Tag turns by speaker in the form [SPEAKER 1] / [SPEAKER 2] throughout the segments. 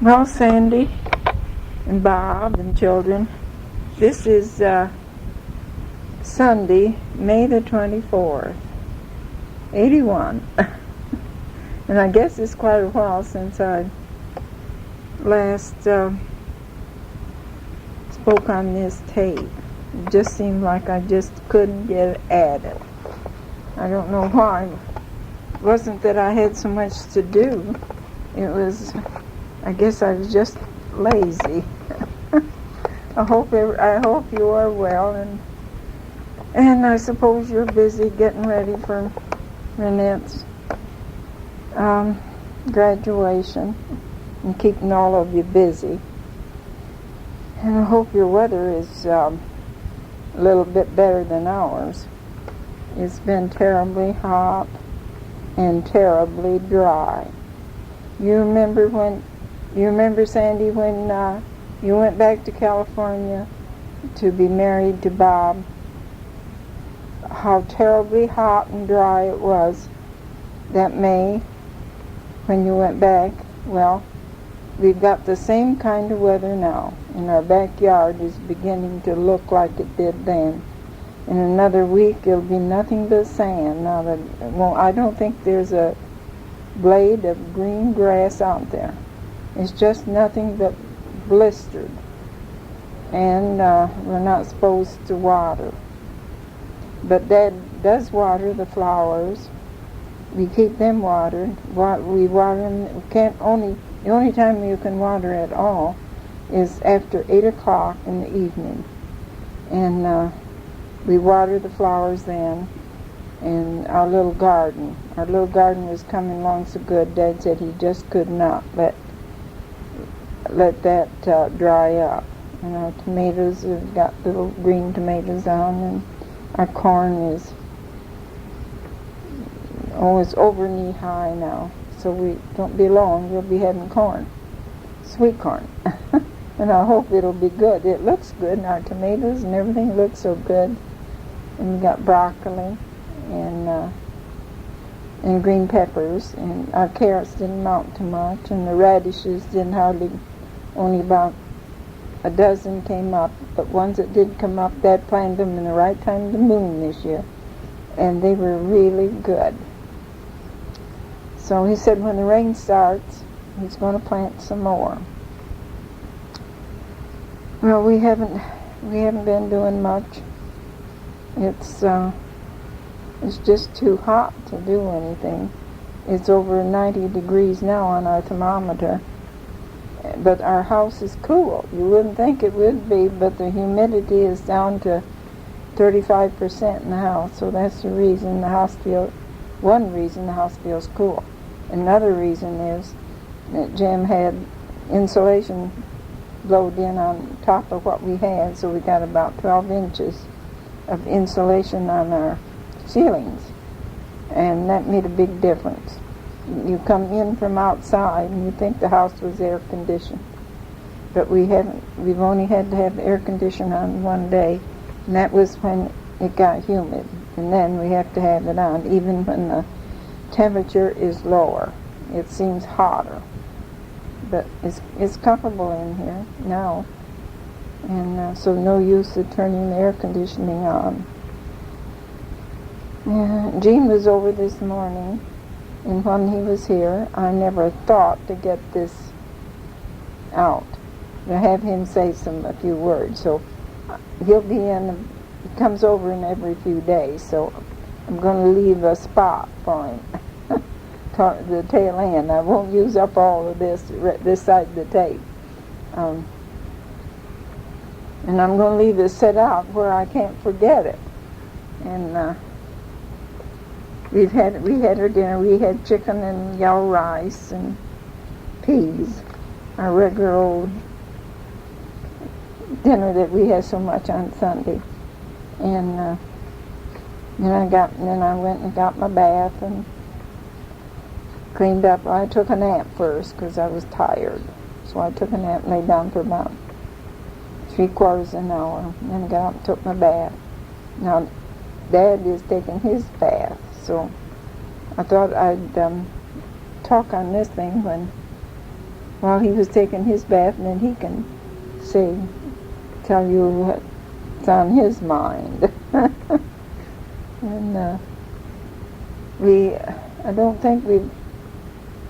[SPEAKER 1] Well, Sandy and Bob and children, this is Sunday, May the 24th, 81. And I guess it's quite a while since I last spoke on this tape. It just seemed like I just couldn't get at it. I don't know why. It wasn't that I had so much to do. It was, I guess I was just lazy. I hope you are well, and I suppose you're busy getting ready for Renette's graduation and keeping all of you busy. And I hope your weather is a little bit better than ours. It's been terribly hot and terribly dry. You remember, Sandy, when you went back to California to be married to Bob, how terribly hot and dry it was that May when you went back? Well, we've got the same kind of weather now, and our backyard is beginning to look like it did then. In another week, it'll be nothing but sand. Now that, well, I don't think there's a blade of green grass out there. It's just nothing but blistered, and we're not supposed to water. But Dad does water the flowers. We keep them watered. We water them. The only time you can water at all is after 8 o'clock in the evening, and we water the flowers then. And our little garden was coming along so good. Dad said he just could not let that dry up. And our tomatoes have got little green tomatoes on, and our corn is it's over knee high now. So we don't be long, we'll be having corn, sweet corn. And I hope it'll be good. It looks good, and our tomatoes and everything looks so good. And we got broccoli and green peppers, and our carrots didn't mount too much, and the radishes didn't only about a dozen came up, but ones that did come up, Dad planted them in the right time of the moon this year, and they were really good. So he said when the rain starts, he's going to plant some more. Well, we haven't been doing much. It's just too hot to do anything. It's over 90 degrees now on our thermometer. But our house is cool. You wouldn't think it would be, but the humidity is down to 35% in the house. So that's the reason one reason the house feels cool. Another reason is that Jim had insulation blowed in on top of what we had, so we got about 12 inches of insulation on our ceilings, and that made a big difference. You come in from outside and you think the house was air conditioned, but we've only had to have the air conditioning on one day, and that was when it got humid, and then we have to have it on even when the temperature is lower. It seems hotter, but it's comfortable in here now, and so no use of turning the air conditioning on. Gene was over this morning, and when he was here, I never thought to get this out, to have him say a few words. So he'll be he comes over in every few days, so I'm going to leave a spot for him, the tail end. I won't use up all of this side of the tape. And I'm going to leave it set out where I can't forget it. And we had our dinner. We had chicken and yellow rice and peas, our regular old dinner that we have so much on Sunday. And then I went and got my bath and cleaned up. I took a nap first because I was tired, so I took a nap and lay down for about 3/4 of an hour. And then I got up and took my bath. Now, Dad is taking his bath. So I thought I'd talk on this thing when while he was taking his bath, and then he can tell you what's on his mind. And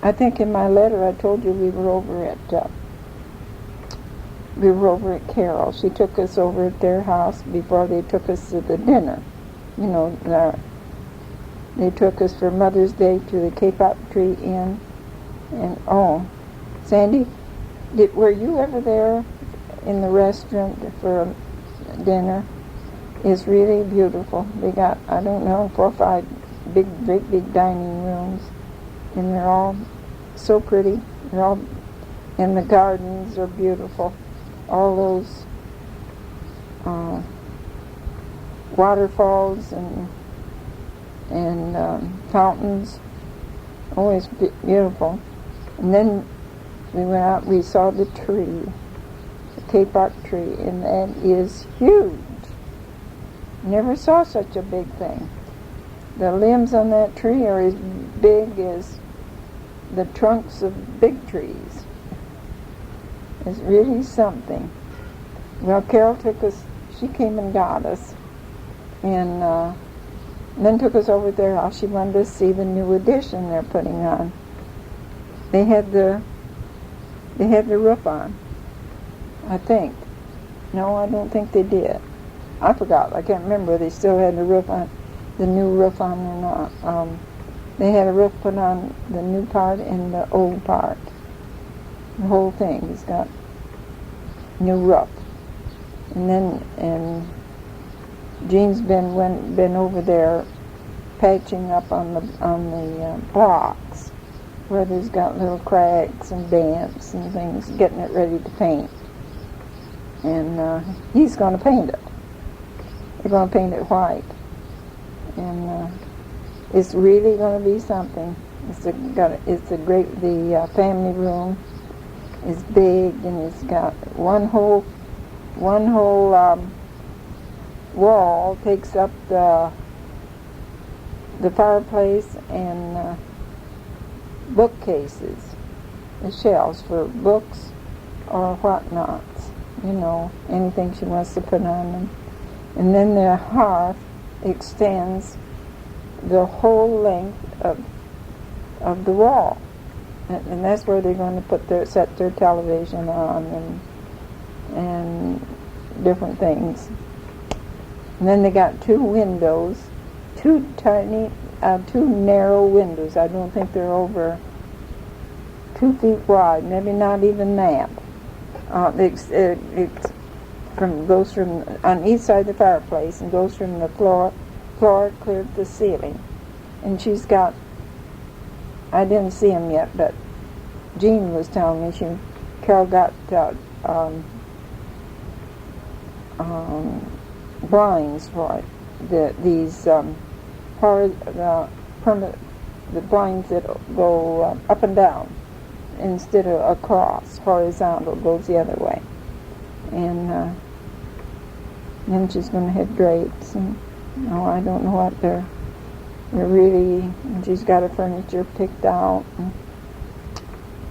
[SPEAKER 1] I think in my letter I told you we were over at Carol. She took us over at their house before they took us to the dinner. You know, they took us for Mother's Day to the Cape Tree Inn. And Sandy, were you ever there in the restaurant for dinner? It's really beautiful. They got, I don't know, 4 or 5 great big dining rooms, and they're all so pretty. And the gardens are beautiful. All those waterfalls and fountains, always beautiful. And then we went out, we saw the tree, the Cape tree, and that is huge. Never saw such a big thing. The limbs on that tree are as big as the trunks of big trees. It's really something. Well, Carol took us, she came and got us, and then took us over to their house. She wanted to see the new addition they're putting on. They had the roof on, I think. No, I don't think they did. I forgot. I can't remember if they still had the new roof on or not. They had a roof put on the new part and the old part. The whole thing has got new roof. And Jean's been over there patching up on the blocks where there's got little cracks and damps and things, getting it ready to paint. And he's going to paint it. They're going to paint it white. And it's really going to be something. The family room is big, and it's got one whole wall takes up the fireplace and bookcases, the shelves for books or whatnots, anything she wants to put on them. And then the hearth extends the whole length of the wall, and that's where they're going to set their television on and different things. And then they got 2 windows, 2 narrow windows. I don't think they're over 2 feet wide, maybe not even that. Goes from on each side of the fireplace and goes from the floor clear to the ceiling. And she's got, I didn't see them yet, but Jean was telling me Carol got blinds for it. The blinds that go up and down instead of across, horizontal, goes the other way. And then she's going to have drapes, and I don't know what they're really. And she's got her furniture picked out, and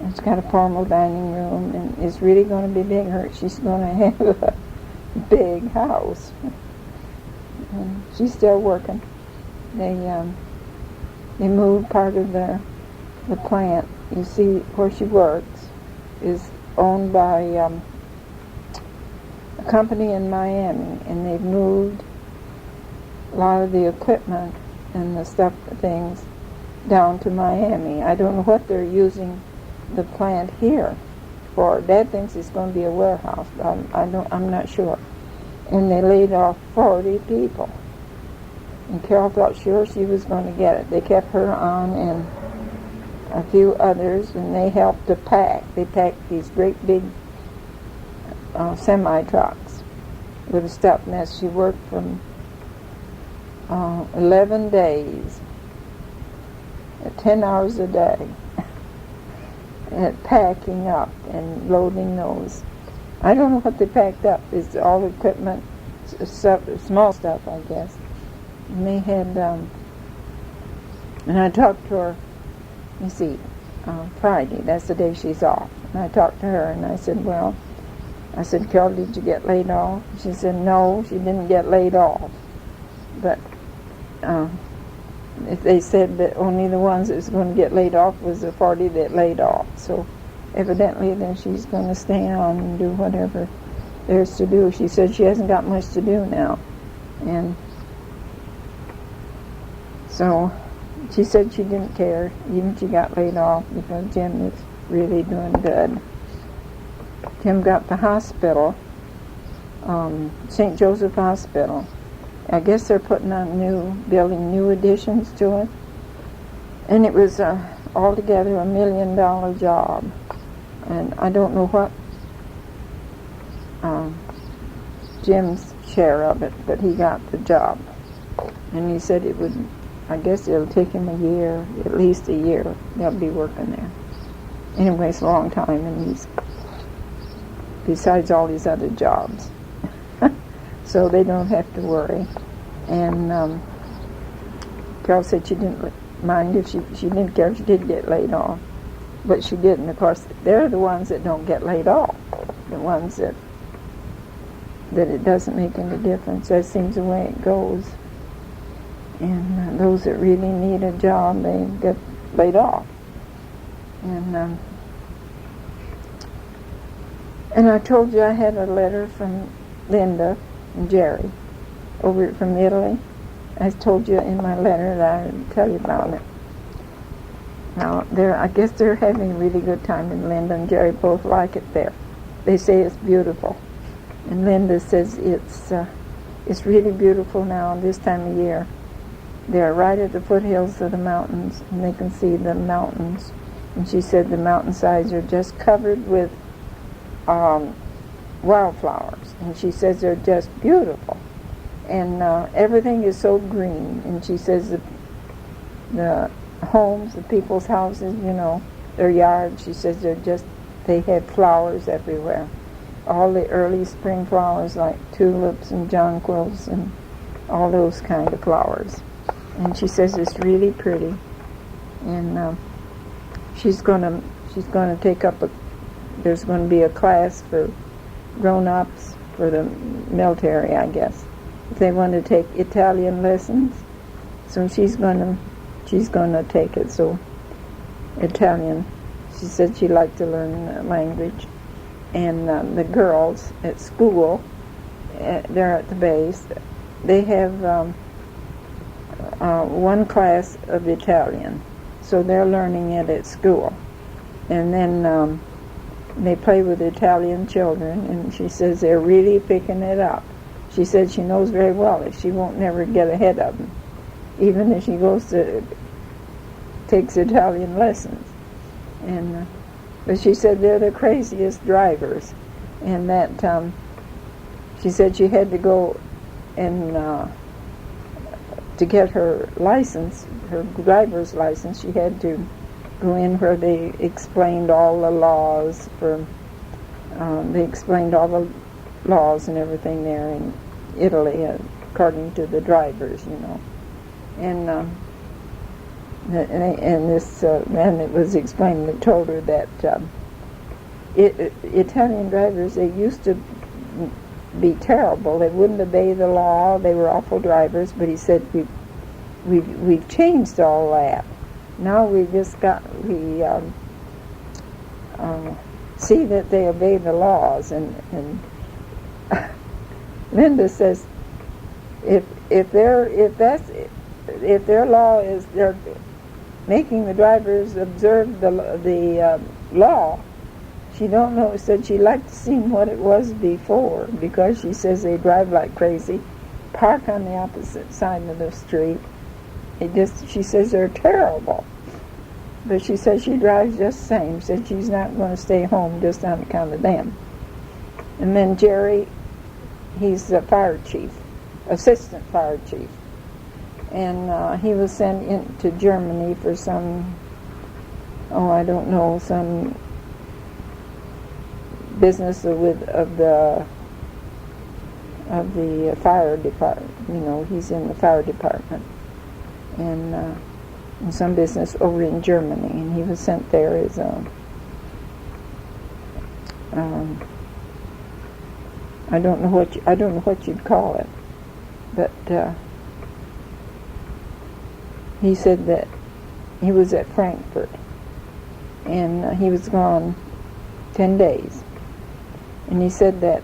[SPEAKER 1] it's got a formal dining room, and it's really going to be big. She's going to have a big house, and she's still working. They moved part of the plant. You see where she works is owned by a company in Miami, and they've moved a lot of the equipment and the things down to Miami. I don't know what they're using the plant here for. Dad thinks it's going to be a warehouse, but I'm not sure. And they laid off 40 people. And Carol thought sure she was going to get it. They kept her on and a few others, and they helped to pack. They packed these great big semi-trucks with the stuff. And as she worked from 11 days, 10 hours a day, at packing up and loading those. I don't know what they packed up. It's all equipment, stuff, small stuff, I guess. And they had, and I talked to her, let me see, Friday. That's the day she's off. And I talked to her, and I said, well, I said, Carol, did you get laid off? She said, no, she didn't get laid off. But if they said that only the ones that was going to get laid off was the party that laid off. So evidently then she's going to stay on and do whatever there's to do. She said she hasn't got much to do now. And so she said she didn't care, even she got laid off, because Jim is really doing good. Jim got the hospital, St. Joseph Hospital. I guess they're putting on building new additions to it. And it was altogether $1 million job. And I don't know what Jim's share of it, but he got the job. And he said it would, I guess it'll take him a year, at least a year, they'll be working there. Anyway, it's a long time, and he's, besides all these other jobs. So they don't have to worry. And Carol said she didn't mind if she didn't care if she did get laid off. But she didn't. Of course, they're the ones that don't get laid off. The ones that it doesn't make any difference. That seems the way it goes. And those that really need a job, they get laid off. And I told you I had a letter from Linda and Jerry over from Italy. I told you in my letter that I would tell you about it. Now, I guess they're having a really good time, and Linda and Jerry both like it there. They say it's beautiful. And Linda says it's really beautiful now this time of year. They're right at the foothills of the mountains, and they can see the mountains. And she said the mountainsides are just covered with wildflowers. And she says they're just beautiful. And everything is so green. And she says the homes, the people's houses, their yards, she says they have flowers everywhere. All the early spring flowers like tulips and jonquils and all those kind of flowers. And she says it's really pretty. And she's gonna take up there's going to be a class for grown-ups for the military, I guess. If they want to take Italian lessons, so she's going to take it. So Italian, she said she'd like to learn the language. And the girls at school, they're at the base, they have one class of Italian, so they're learning it at school. And then they play with Italian children, and she says they're really picking it up. She said she knows very well that she won't never get ahead of them, even if she takes Italian lessons. And but she said they're the craziest drivers, and that she said she had to go and to get her license, her driver's license, she had to go in where they explained all the laws they explained all the laws and everything there in Italy, according to the drivers, And this man that was explaining it told her that Italian drivers, they used to be terrible. They wouldn't obey the law. They were awful drivers. But he said we've changed all that. Now we see that they obey the laws. And Linda says if their law is they're making the drivers observe the law, she don't know. Said she'd like to see what it was before, because she says they drive like crazy, park on the opposite side of the street. She says they're terrible, but she says she drives just the same. Said she's not going to stay home just on account of them. And then Jerry, he's the fire chief, assistant fire chief. And he was sent into Germany for some business of the fire department. He's in the fire department. And in some business over in Germany, and he was sent there as a I don't know what you'd call it, but he said that he was at Frankfurt, and he was gone 10 days, and he said that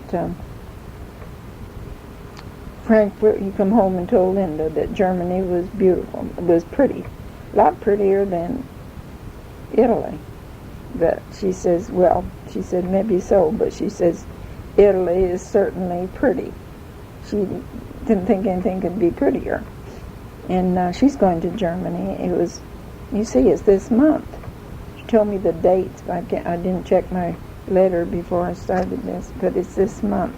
[SPEAKER 1] Frankfurt, he come home and told Linda that Germany was beautiful, was pretty, a lot prettier than Italy. But she says, well, she said maybe so, but she says Italy is certainly pretty. She didn't think anything could be prettier. And she's going to Germany. It was, you see, it's this month. She told me the dates, but I didn't check my letter before I started this, but it's this month.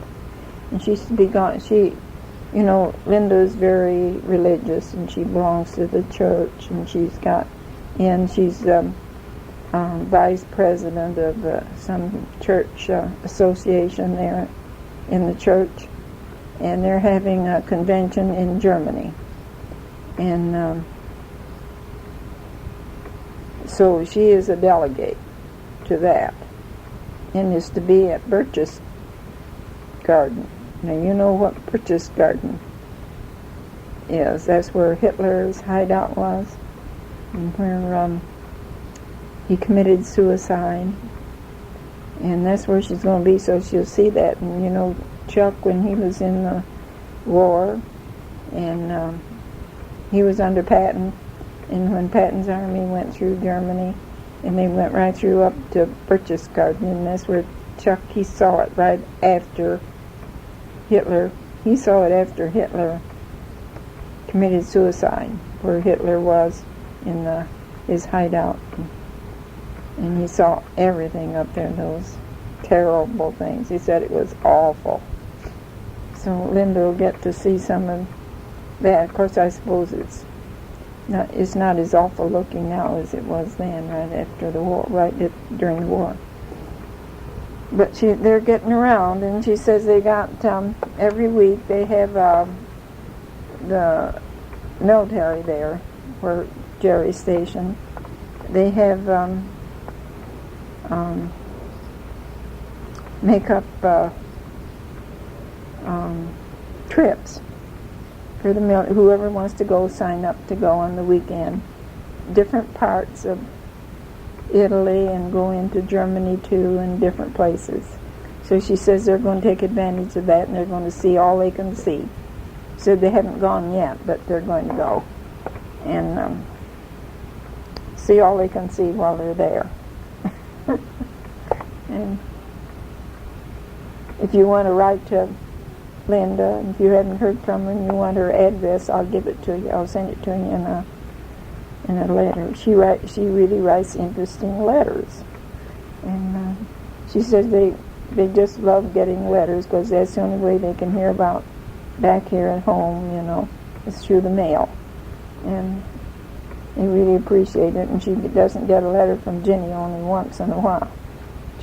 [SPEAKER 1] And she's to be gone. You know, Linda's very religious, and she belongs to the church, and she's vice president of some church association there in the church, and they're having a convention in Germany, and so she is a delegate to that, and is to be at Berchtesgaden. Now you know what Berchtesgaden is. That's where Hitler's hideout was, and where he committed suicide, and that's where she's going to be, so she'll see that. And you know, Chuck, when he was in the war, and he was under Patton, and when Patton's army went through Germany, and they went right through up to Berchtesgaden, and that's where Chuck, he saw it right after Hitler. He saw it after Hitler committed suicide, where Hitler was in his hideout. And he saw everything up there, those terrible things. He said it was awful. So Linda will get to see some of that. Of course, I suppose it's not as awful looking now as it was then, right after the war, during the war. But they're getting around, and she says they got, every week they have the military there, where Jerry's stationed. They have make up trips for the whoever wants to go, sign up to go on the weekend. Different parts of Italy, and go into Germany too, and different places. So she says they're going to take advantage of that, and they're going to see all they can see. So they haven't gone yet, but they're going to go and see all they can see while they're there. And if you want to write to Linda, and if you haven't heard from her and you want her address, I'll give it to you. I'll send it to you in a letter. She really writes interesting letters, and she says they just love getting letters, because that's the only way they can hear about back here at home. You know, it's through the mail, and they really appreciate it. And she doesn't get a letter from Jenny only once in a while.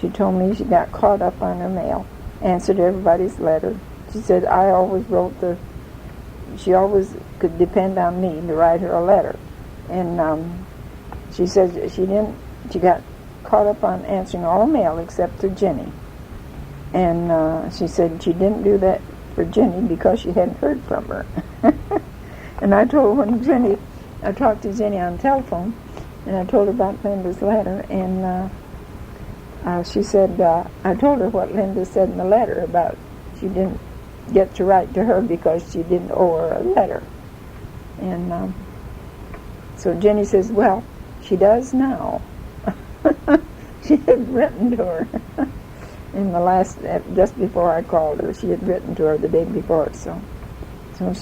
[SPEAKER 1] She told me she got caught up on her mail, answered everybody's letter. She said I always she always could depend on me to write her a letter. And she said she got caught up on answering all the mail except for Jenny. And she said she didn't do that for Jenny because she hadn't heard from her. And I told her I talked to Jenny on the telephone, and I told her about Linda's letter, and she said, I told her what Linda said in the letter about she didn't get to write to her because she didn't owe her a letter. And so Jenny says, well, she does now. She had written to her in the just before I called her. She had written to her the day before, so I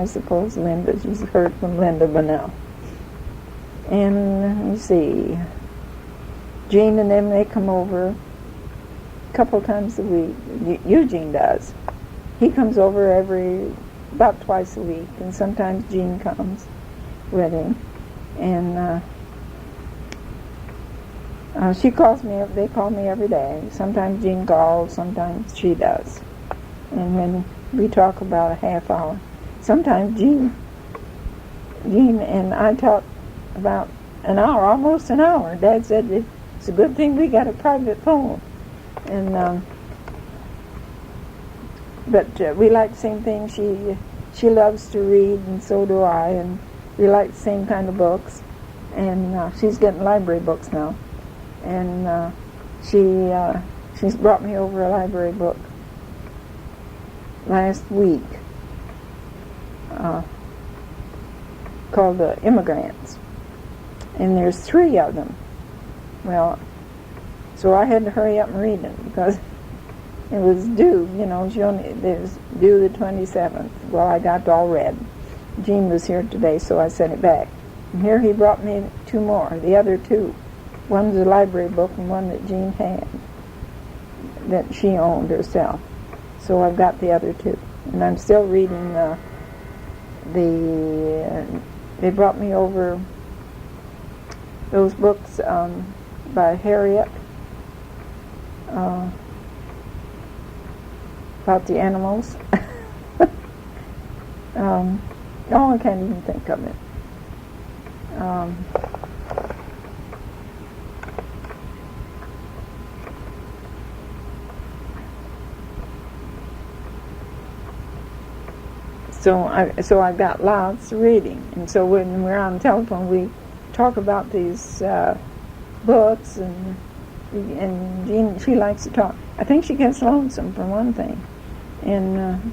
[SPEAKER 1] suppose she's heard from Linda by now. And let me see, Jean and them, they come over a couple times a week. Eugene does. He comes over about twice a week, and sometimes Jean comes with him. And she calls me. They call me every day. Sometimes Jean calls, sometimes she does. And when we talk about a half hour, sometimes Jean and I talk about an hour, almost an hour. Dad said it's a good thing we got a private phone. And but we like the same thing. She loves to read, and so do I, and we like the same kind of books. And she's getting library books now. And she's brought me over a library book last week called Immigrants. And there's 3 of them. Well, so I had to hurry up and read it because it was due, it was due the 27th. Well, I got it all read. Jean was here today, so I sent it back. And here he brought me 2 more, the other 2. One's a library book and one that Jean had, that she owned herself. So I've got the other 2. And I'm still reading they brought me over those books by Harriet about the animals. I can't even think of it. So I've got lots of reading, and so when we're on the telephone, we talk about these books, and Jean, she likes to talk. I think she gets lonesome for one thing, and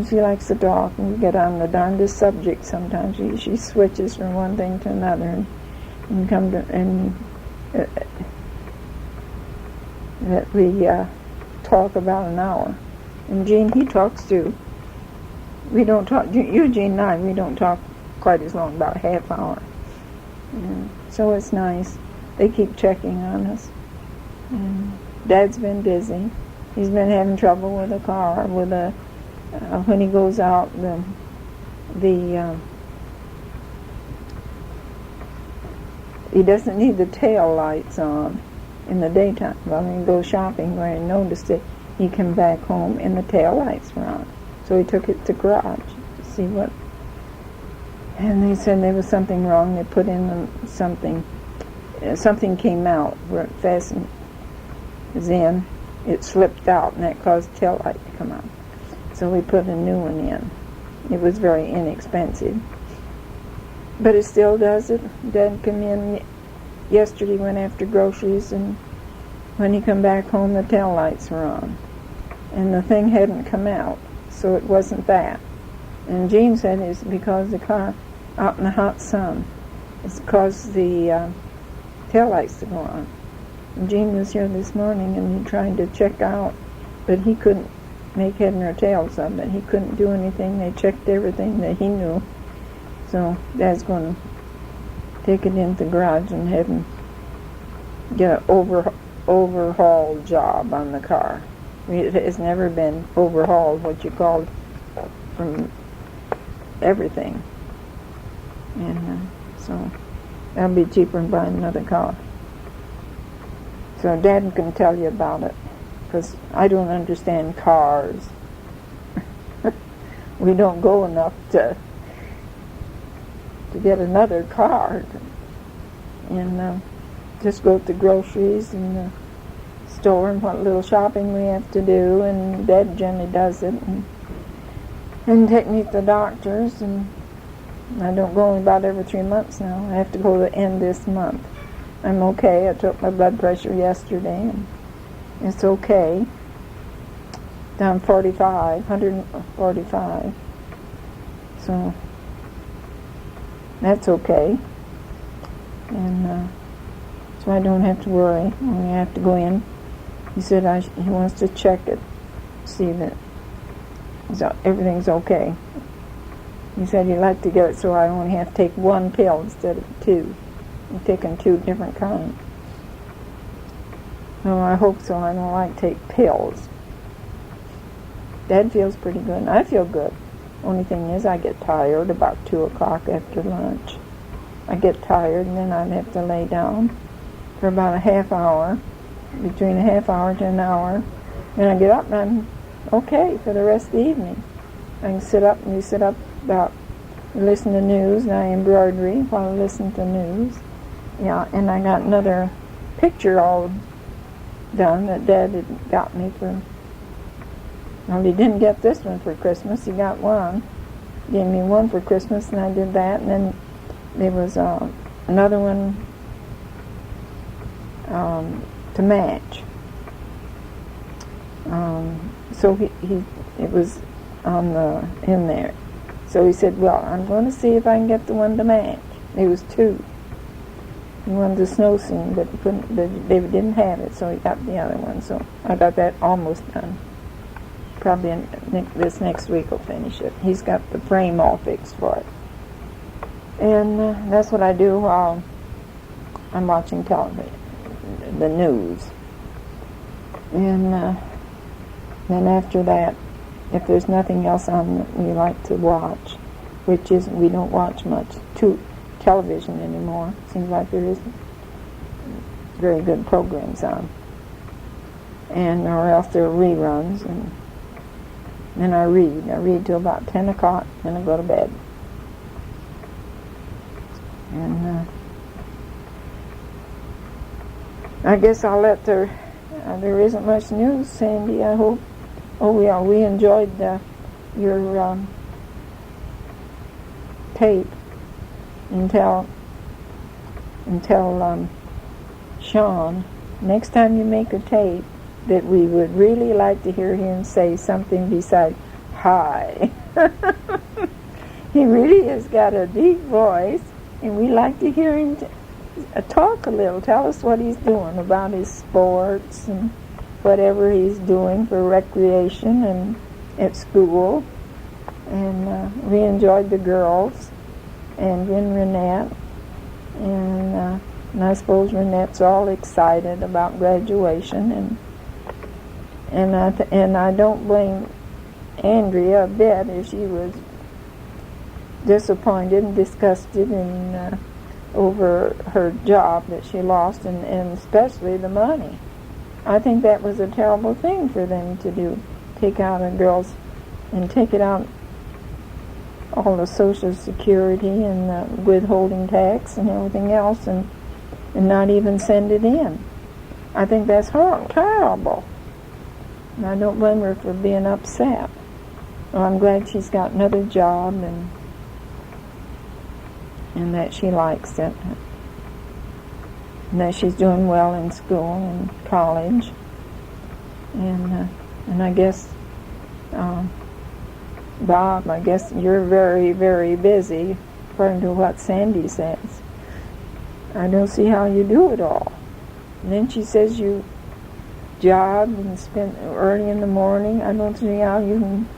[SPEAKER 1] she likes to talk, and we get on the darndest subject sometimes. She switches from one thing to another, and come to that we talk about an hour. And Jean, he talks too. We don't talk, Eugene and I, we don't talk quite as long, about a half hour. And so it's nice. They keep checking on us. And Dad's been busy. He's been having trouble with a car, when he goes out, he doesn't need the tail lights on in the daytime. Well, when he goes shopping, where he noticed it, he came back home and the tail lights were on. So he took it to the garage to see what. And they said there was something wrong. They put in something. Something came out where it fastened. Then it slipped out, and that caused the tail light to come out. So we put a new one in. It was very inexpensive, but it still does it. Dad come in yesterday, went after groceries, and when he come back home, the tail lights were on, and the thing hadn't come out. So it wasn't that. And Jean said it's because the car out in the hot sun. It's caused the tail lights to go on. And Jean was here this morning, and he tried to check out, but he couldn't make head nor tails of it. He couldn't do anything. They checked everything that he knew. So Dad's going to take it into the garage and have him get an overhaul job on the car. It has never been overhauled, what you called, from everything. And so that'll be cheaper than buying another car. So Dad can tell you about it, because I don't understand cars. We don't go enough to get another car. And just go to the groceries and the store and what little shopping we have to do, and Dad generally does it, and take me to the doctors, and I don't go only about every 3 months now. I have to go to the end this month. I'm okay. I took my blood pressure yesterday, and it's okay. Down 145. So that's okay. And so I don't have to worry. Only I have to go in. He said he wants to check it, see that everything's okay. He said he'd like to get it so I only have to take 1 pill instead of 2. I'm taking 2 different kinds. No, I hope so. I don't like to take pills. Dad feels pretty good, and I feel good. Only thing is, I get tired about 2 o'clock after lunch. I get tired, and then I'd have to lay down for about a half hour, between a half hour to an hour. Then I get up, and I'm okay for the rest of the evening. I can sit up, and you sit up about listen to news, and I embroidery while I listen to news. Yeah, and I got another picture all done that Dad had got me for. Well, he didn't get this one for Christmas. He got one. Gave me one for Christmas, and I did that. And then there was another one to match. So it was in there. So he said, well, I'm going to see if I can get the one to match. There was two. He wanted the snow scene, but he couldn't. They didn't have it, so he got the other one. So I got that almost done. Probably this next week will finish it. He's got the frame all fixed for it. And that's what I do while I'm watching television, the news. And then after that, if there's nothing else on that we like to watch, which is we don't watch much television anymore. Seems like there isn't very good programs on. And or else there are reruns, and then I read. I read till about 10 o'clock, then I go to bed. And I guess I'll let there isn't much news, Sandy, I hope. Oh yeah, we enjoyed your tape until Sean, next time you make a tape, that we would really like to hear him say something besides hi. He really has got a deep voice, and we like to hear him talk a little. Tell us what he's doing about his sports and whatever he's doing for recreation and at school. And we enjoyed the girls, and Renette, and I suppose Renette's all excited about graduation, and I don't blame Andrea a bit if she was disappointed and disgusted and over her job that she lost, and especially the money. I think that was a terrible thing for them to do, take out a girl's and take it out all the Social Security and withholding tax and everything else, and not even send it in. I think that's terrible. And I don't blame her for being upset. Well, I'm glad she's got another job and that she likes it. And that she's doing well in school and college. And I guess, Bob, I guess you're very, very busy, according to what Sandy says. I don't see how you do it all. And then she says you jog and spend early in the morning. I don't see how you can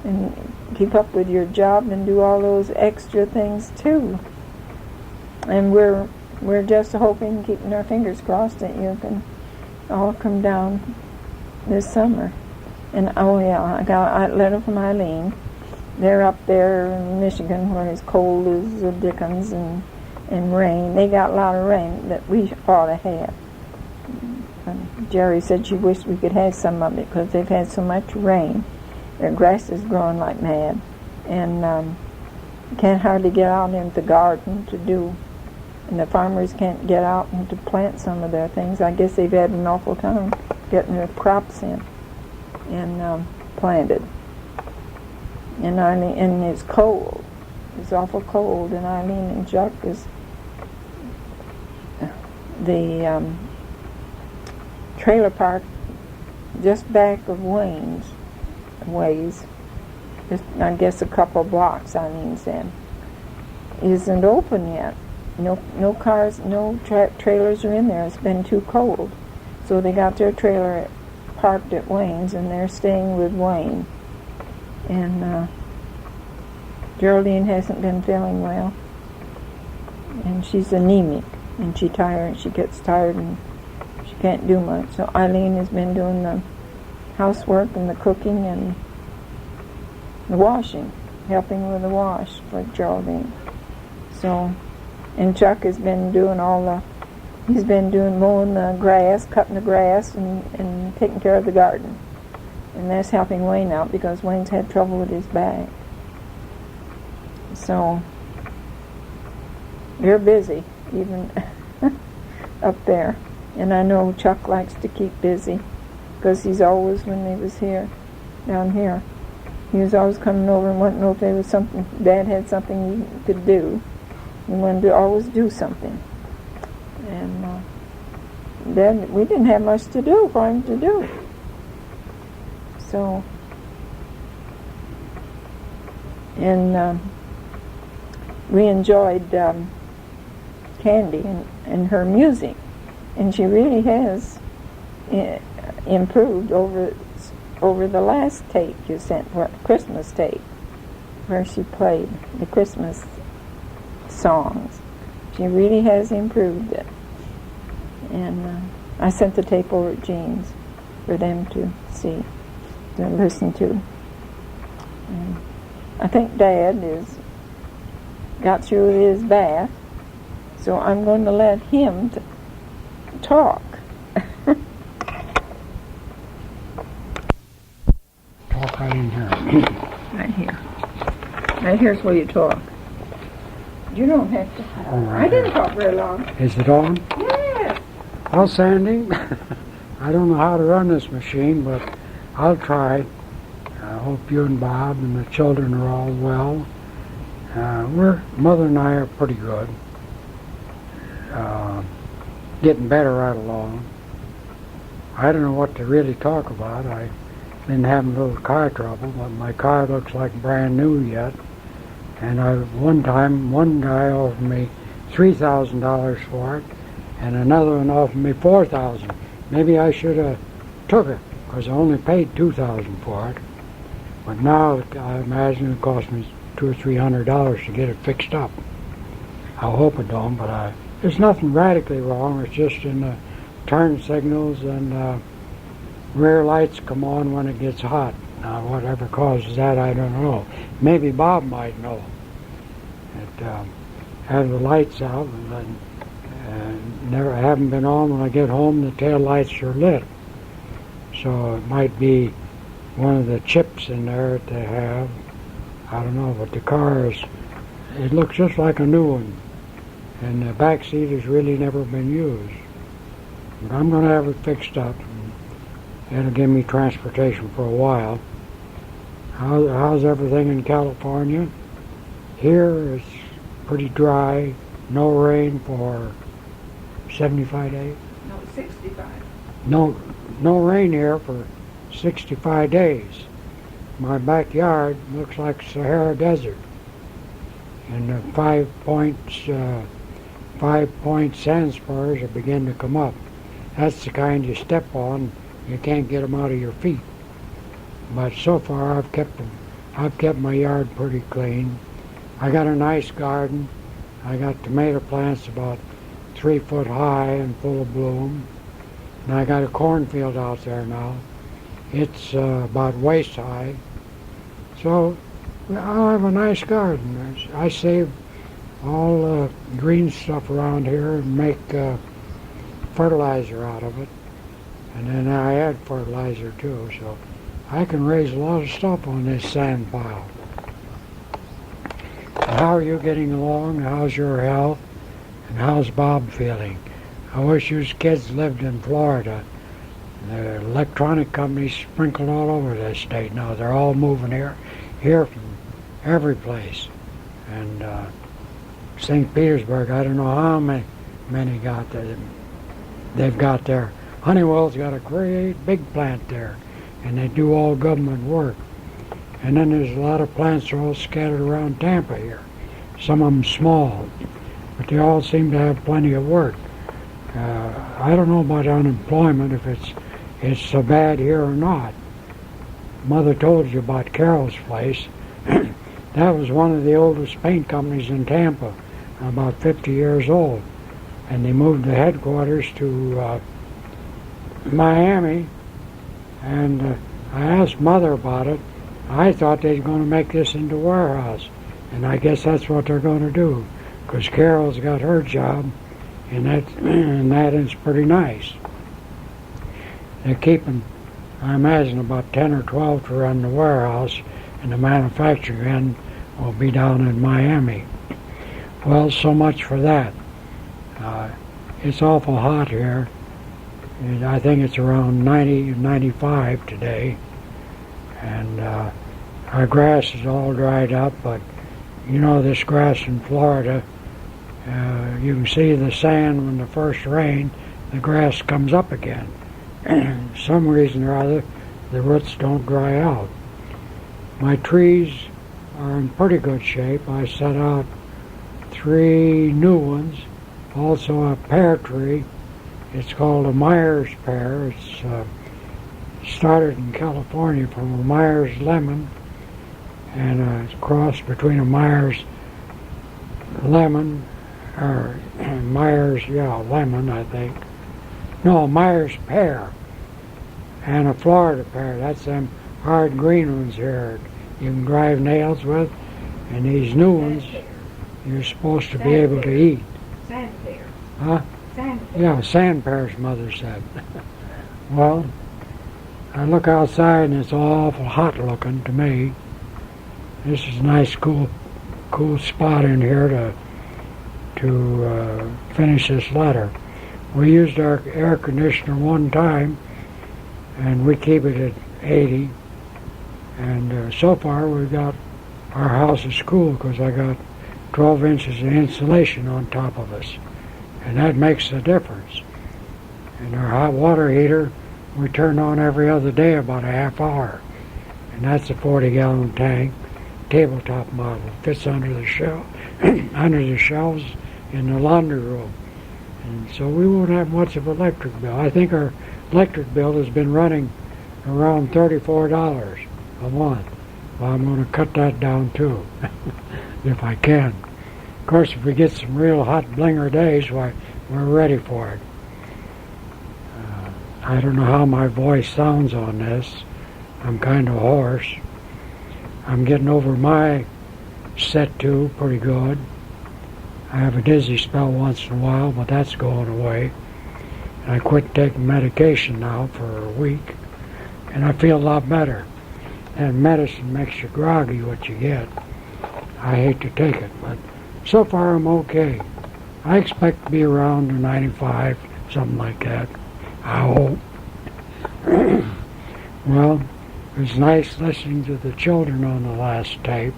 [SPEAKER 1] and keep up with your job and do all those extra things too. And we're just hoping, keeping our fingers crossed, that you can all come down this summer. And oh yeah, I got a letter from Eileen. They're up there in Michigan where it's cold as the dickens and rain. They got a lot of rain that we ought to have. Jerry said she wished we could have some of it because they've had so much rain. Their grass is growing like mad, and can't hardly get out into the garden to do. And the farmers can't get out and to plant some of their things. I guess they've had an awful time getting their crops in and planted. And it's cold. It's awful cold. And Eileen and Chuck is the trailer park just back of Wayne's ways, just I guess a couple blocks, Eileen said, isn't open yet. No cars, no trailers are in there. It's been too cold. So they got their trailer parked at Wayne's, and they're staying with Wayne. And Geraldine hasn't been feeling well, and she's anemic, and she gets tired, and she can't do much. So Eileen has been doing the housework and the cooking and the washing, helping with the wash for Geraldine. So, and Chuck has been doing he's been doing mowing the grass, cutting the grass, and taking care of the garden. And that's helping Wayne out because Wayne's had trouble with his back. So they're busy, even up there. And I know Chuck likes to keep busy, because he's always, when he was here, down here, he was always coming over and wanting to know if there was something, Dad had something he could do. He wanted to always do something. And then we didn't have much to do for him to do. So, and we enjoyed Candy and her music. And she really has improved over the last tape you sent, Christmas tape, where she played the Christmas songs. She really has improved it. And I sent the tape over to Jean's for them to see, to listen to. And I think Dad got through his bath, so I'm going to let him talk.
[SPEAKER 2] Talk right in here.
[SPEAKER 1] Right here. Right here's where you talk. You don't have to.
[SPEAKER 2] Right.
[SPEAKER 1] I didn't talk very long.
[SPEAKER 2] Is it on?
[SPEAKER 1] Yes.
[SPEAKER 2] Well, Sandy, I don't know how to run this machine, but I'll try. I hope you and Bob and the children are all well. Mother and I are pretty good. Getting better right along. I don't know what to really talk about. I've been having a little car trouble, but my car looks like brand new yet. And one time, one guy offered me $3,000 for it, and another one offered me $4,000. Maybe I should have took it, because I only paid $2,000 for it. But now I imagine it cost me $200 or $300 to get it fixed up. I hope it don't, but there's nothing radically wrong. It's just in the turn signals, and rear lights come on when it gets hot. Now, whatever causes that, I don't know. Maybe Bob might know. Have the lights out, and never haven't been on. When I get home, the tail lights are lit. So it might be one of the chips in there that they have. I don't know, but the car it looks just like a new one. And the back seat has really never been used. But I'm going to have it fixed up. And it'll give me transportation for a while. How's everything in California? Here it's pretty dry, no rain for 75 days.
[SPEAKER 1] No, 65.
[SPEAKER 2] No rain here for 65 days. My backyard looks like Sahara Desert. And the 5-point sand spurs are beginning to come up. That's the kind you step on, you can't get them out of your feet. But so far I've kept my yard pretty clean. I got a nice garden. I got tomato plants about 3 foot high and full of bloom. And I got a cornfield out there now. It's about waist high. So I'll have a nice garden. I save all the green stuff around here and make fertilizer out of it. And then I add fertilizer too, so I can raise a lot of stuff on this sand pile. How are you getting along? How's your health? And how's Bob feeling? I wish you kids lived in Florida. The electronic companies sprinkled all over this state now. They're all moving here from every place. And St. Petersburg, I don't know how many got there. They've got there. Honeywell's got a great big plant there, and they do all government work. And then there's a lot of plants all scattered around Tampa here. Some of them small, but they all seem to have plenty of work. I don't know about unemployment, if it's so bad here or not. Mother told you about Carol's place. That was one of the oldest paint companies in Tampa, about 50 years old. And they moved the headquarters to Miami, and I asked Mother about it. I thought they were going to make this into a warehouse, and I guess that's what they're going to do, because Carol's got her job, and that is pretty nice. They're keeping, I imagine, about 10 or 12 to run the warehouse, and the manufacturing end will be down in Miami. Well, so much for that. It's awful hot here. And I think it's around 90, 95 today. And our grass is all dried up, but you know this grass in Florida, you can see the sand when the first rain, the grass comes up again. Some reason or other, the roots don't dry out. My trees are in pretty good shape. I set out 3 new ones, also a pear tree. It's called a Myers pear. It's started in California from a Myers lemon, and it's a cross between a Myers lemon, or Myers, lemon, I think. No, Myers pear, and a Florida pear. That's them hard green ones here you can drive nails with, and these new ones you're supposed to be able to eat.
[SPEAKER 1] Sand pear.
[SPEAKER 2] Huh?
[SPEAKER 1] Sand pear.
[SPEAKER 2] Yeah, sand pears, Mother said. Well, I look outside and it's awful hot looking to me. This is a nice, cool spot in here to finish this letter. We used our air conditioner one time, and we keep it at 80. And so far, we've got our house is cool because I got 12 inches of insulation on top of us, and that makes a difference. And our hot water heater, we turn on every other day about a half hour, and that's a 40-gallon tank, tabletop model. Fits under the shelf, under the shelves in the laundry room, and so we won't have much of an electric bill. I think our electric bill has been running around $34 a month. Well, I'm going to cut that down too, if I can. Of course, if we get some real hot blinger days, why, we're ready for it. I don't know how my voice sounds on this. I'm kind of hoarse. I'm getting over my set to pretty good. I have a dizzy spell once in a while, but that's going away. And I quit taking medication now for a week, and I feel a lot better. And medicine makes you groggy, what you get. I hate to take it, but so far I'm okay. I expect to be around to 95, something like that. I hope. Well, it was nice listening to the children on the last tape,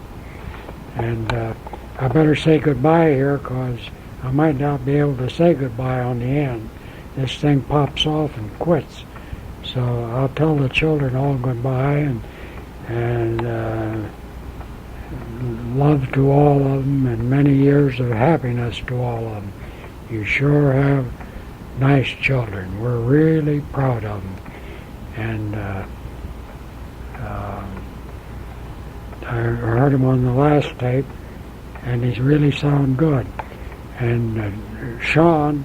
[SPEAKER 2] and I better say goodbye here because I might not be able to say goodbye on the end. This thing pops off and quits. So I'll tell the children all goodbye, and love to all of them, and many years of happiness to all of them. You sure have nice children. We're really proud of them. And I heard him on the last tape, and he really sound good. And Sean,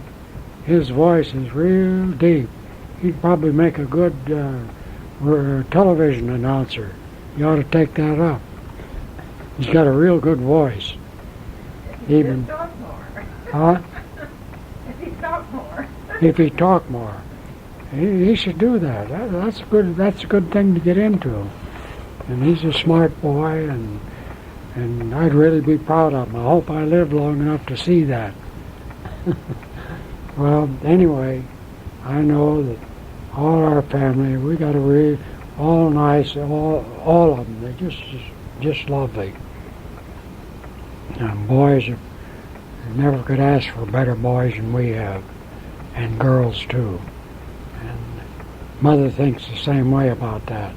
[SPEAKER 2] his voice is real deep. He'd probably make a good television announcer. You ought to take that up. He's got a real good voice. Even
[SPEAKER 1] talk more.
[SPEAKER 2] Huh?
[SPEAKER 1] If he talk more.
[SPEAKER 2] If he talk more, he should do that. That's a good thing to get into. And he's a smart boy, and I'd really be proud of him. I hope I live long enough to see that. Well, anyway, I know that all our family, we got a all nice, all of them. They're just lovely. And boys, you never could ask for better boys than we have, and girls too. And Mother thinks the same way about that.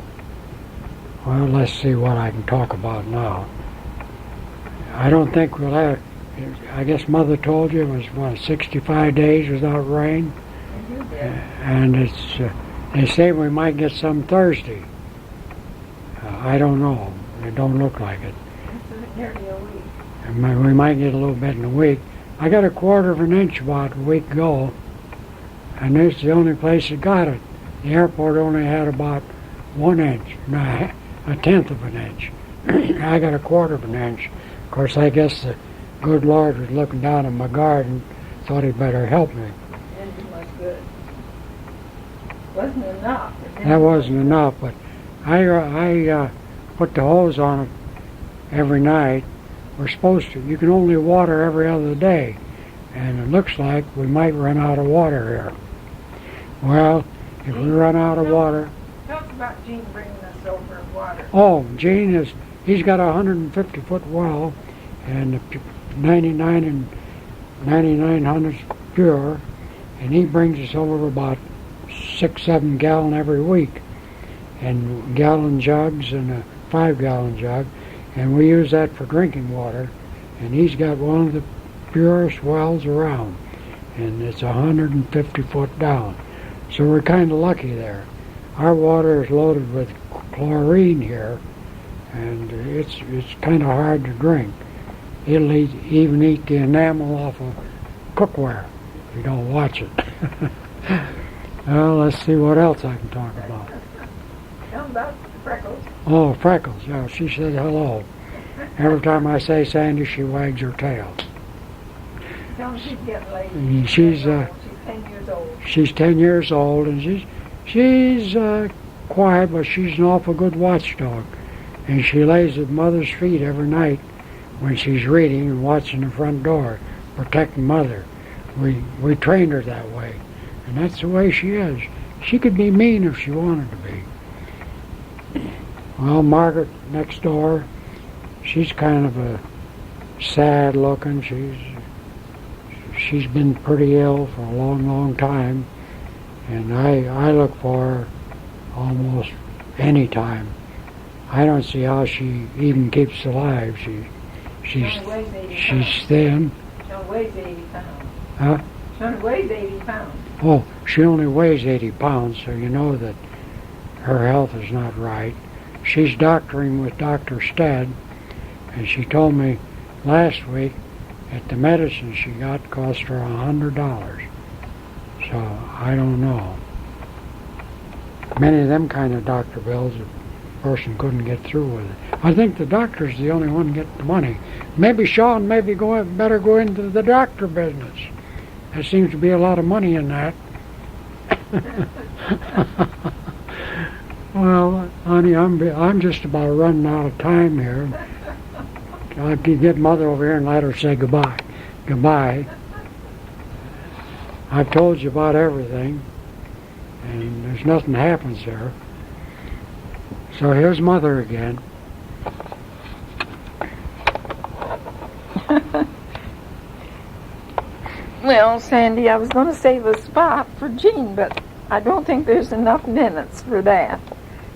[SPEAKER 2] Well, let's see what I can talk about now. I don't think we'll have, I guess Mother told you it was, 65 days without rain? And it's, they say we might get some Thursday. I don't know. It don't look like it.
[SPEAKER 1] It's nearly a week.
[SPEAKER 2] And we might get a little bit in a week. I got a quarter of an inch about a week ago, and it's the only place that got it. The airport only had about 1 inch, no, a tenth of an inch. I got a quarter of an inch. Of course, I guess the good Lord was looking down at my garden, thought he'd better help me.
[SPEAKER 1] Engine was good. Wasn't enough.
[SPEAKER 2] That wasn't enough, but I put the hose on it every night. We're supposed to. You can only water every other day. And it looks like we might run out of water here. Well, if we run out of water...
[SPEAKER 1] Talk about Gene bringing us over water.
[SPEAKER 2] Oh, Gene he's got a 150-foot well, and 99 and 99 pure, and he brings us over about 6-7 gallon every week, and gallon jugs and a 5-gallon jug, and we use that for drinking water. And he's got one of the purest wells around, and it's 150 foot down. So we're kind of lucky there. Our water is loaded with chlorine here, and it's kind of hard to drink. It'll even eat the enamel off of cookware if you don't watch it. Well, let's see what else I can talk about.
[SPEAKER 1] Tell them about Freckles.
[SPEAKER 2] Oh, Freckles. Yeah, she said hello. Every time I say Sandy, she wags her tail.
[SPEAKER 1] Tell them she's getting late.
[SPEAKER 2] She's
[SPEAKER 1] 10 years old.
[SPEAKER 2] She's 10 years old, and she's quiet, but she's an awful good watchdog. And she lays at Mother's feet every night when she's reading and watching the front door, protecting Mother. We trained her that way, and that's the way she is. She could be mean if she wanted to be. Well, Margaret next door, she's kind of a sad looking. She's been pretty ill for a long, long time, and I look for her almost any time. I don't see how she even keeps alive. She's thin.
[SPEAKER 1] She only weighs 80 pounds.
[SPEAKER 2] Huh?
[SPEAKER 1] She only weighs 80 pounds.
[SPEAKER 2] Oh, she only weighs 80 pounds, so you know that her health is not right. She's doctoring with Dr. Stead, and she told me last week that the medicine she got cost her $100. So I don't know. Many of them kind of doctor bills, a person couldn't get through with it. I think the doctor's the only one getting the money. Maybe Sean better go into the doctor business. There seems to be a lot of money in that. Well, honey, I'm just about running out of time here. I could get Mother over here and let her say goodbye. Goodbye. I've told you about everything, and there's nothing happens there. So here's Mother again.
[SPEAKER 1] Well, Sandy, I was going to save a spot for Gene, but I don't think there's enough minutes for that,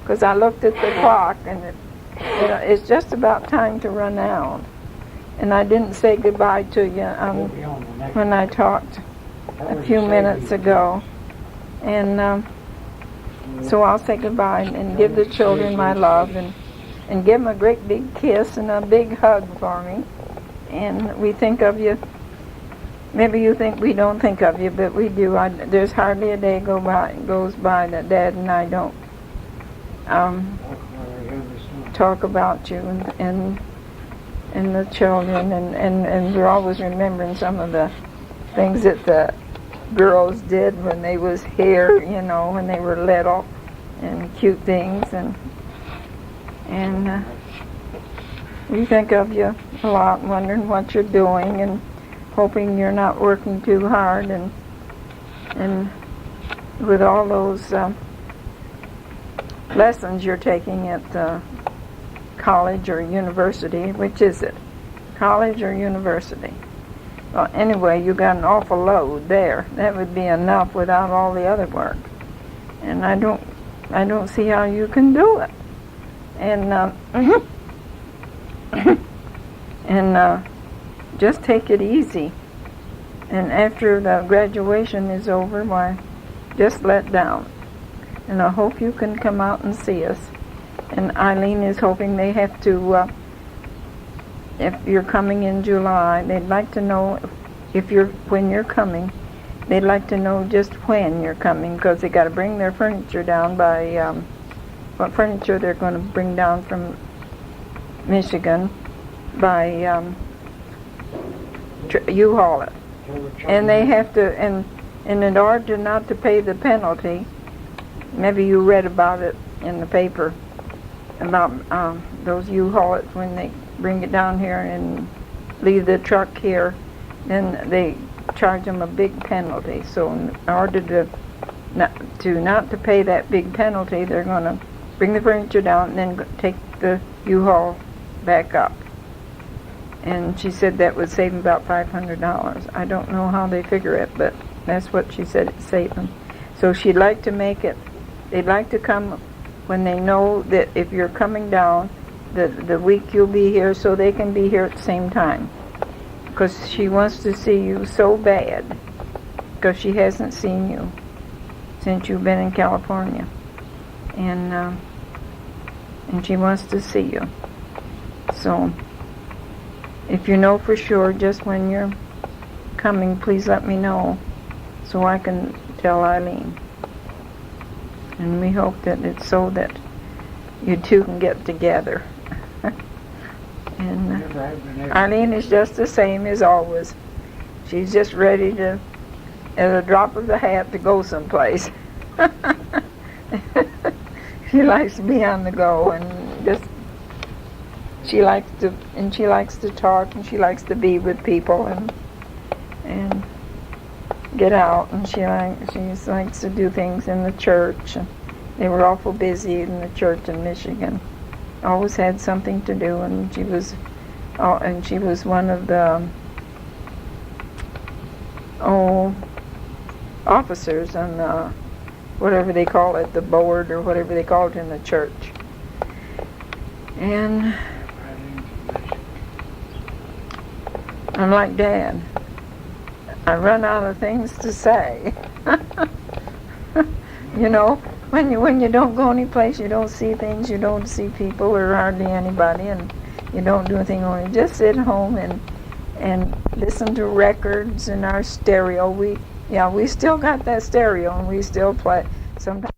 [SPEAKER 1] because I looked at the clock, and it's just about time to run out. And I didn't say goodbye to you when I talked a few minutes ago. And so I'll say goodbye and give the children my love, and give them a great big kiss and a big hug for me. And we think of you. Maybe you think we don't think of you, but we do. There's hardly a day goes by that Dad and I don't talk about you and the children, and we're always remembering some of the things that the girls did when they was here, when they were little, and cute things, and we think of you a lot, wondering what you're doing, and hoping you're not working too hard, and with all those lessons you're taking at college or university. Which is it? College or university? Well, anyway, you got an awful load there. That would be enough without all the other work. And I don't see how you can do it. And just take it easy. And after the graduation is over, why, just let down. And I hope you can come out and see us. And Eileen is hoping they have to, if you're coming in July, they'd like to know when you're coming. They'd like to know just when you're coming, because they got to bring their furniture down by, what furniture they're going to bring down from Michigan by U-Haul it. And they have to, and in order not to pay the penalty, maybe you read about it in the paper, about those U-Haul it when they bring it down here and leave the truck here, then they charge them a big penalty. So in order to not to pay that big penalty, they're going to bring the furniture down and then take the U-Haul back up. And she said that would save them about $500. I don't know how they figure it, but that's what she said it saved them. So she'd like to make it, they'd like to come when they know that if you're coming down the week you'll be here, so they can be here at the same time. Because she wants to see you so bad, because she hasn't seen you since you've been in California. And she wants to see you. So if you know for sure just when you're coming, please let me know so I can tell Eileen. And we hope that it's so that you two can get together. And Eileen is just the same as always. She's just ready to, at a drop of the hat, to go someplace. She likes to be on the go, and just she likes to talk, and she likes to be with people and get out, and she likes to do things in the church. They were awful busy in the church in Michigan. Always had something to do, and she was one of the officers on the, whatever they call it, the board or whatever they call it in the church. And I'm like Dad. I run out of things to say. You know, when you don't go anyplace, you don't see things, you don't see people or hardly anybody, and you don't do anything. Only just sit home and listen to records in our stereo. We still got that stereo, and we still play sometimes.